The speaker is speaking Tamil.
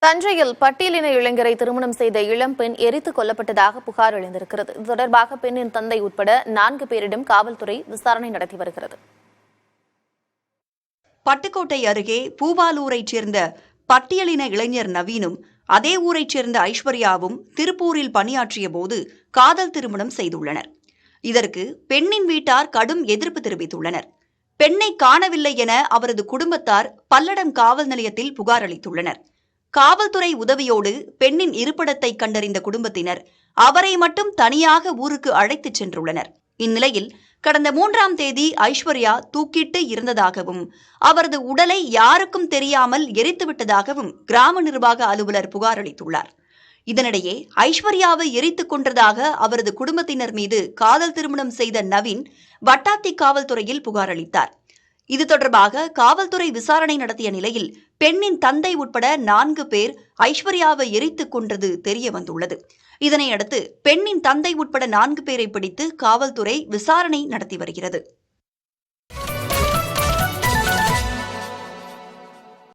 தஞ்சையில் பட்டியலின இளைஞரை திருமணம் செய்த இளம்பெண் எரித்துக் கொல்லப்பட்டதாக புகார் எழுந்திருக்கிறது. இது தொடர்பாக பெண்ணின் தந்தை உட்பட 4 பேரிடம் காவல்துறை விசாரணை நடத்தி வருகிறது. பட்டுக்கோட்டை அருகே பூவாலூரைச் சேர்ந்த பட்டியலின இளைஞர் நவீனும் அதே ஊரைச் சேர்ந்த ஐஸ்வர்யாவும் திருப்பூரில் பணியாற்றிய போது காதல் திருமணம் செய்துள்ளனர். இதற்கு பெண்ணின் வீட்டார் கடும் எதிர்ப்பு தெரிவித்துள்ளனர். பெண்ணை காணவில்லை என அவரது குடும்பத்தார் பல்லடம் காவல் நிலையத்தில் புகார் அளித்துள்ளனர். காவல்துறை உதவியோடு பெண்ணின் இருப்பிடத்தை கண்டறிந்த குடும்பத்தினர் அவரை மட்டும் தனியாக ஊருக்கு அழைத்துச் சென்றுள்ளனர். இந்நிலையில் கடந்த 3ஆம் தேதி ஐஸ்வர்யா தூக்கிட்டு இருந்ததாகவும் அவரது உடலை யாருக்கும் தெரியாமல் எரித்துவிட்டதாகவும் கிராம நிர்வாக அலுவலர் புகார் அளித்துள்ளார். இதனிடையே ஐஸ்வர்யாவை எரித்துக் கொன்றதாக அவரது குடும்பத்தினர் மீது காதல் திருமணம் செய்த நவீன் வட்டாத்தி காவல்துறையில் புகார் அளித்தார். இது தொடர்பாக காவல்துறை விசாரணை நடத்திய நிலையில் பெண்ணின் தந்தை உட்பட 4 பேர் ஐஸ்வர்யாவை எரித்துக் கொன்றது தெரியவந்துள்ளது. இதனையடுத்து பெண்ணின் தந்தை உட்பட 4 பேரை பிடித்து காவல்துறை விசாரணை நடத்தி வருகிறது.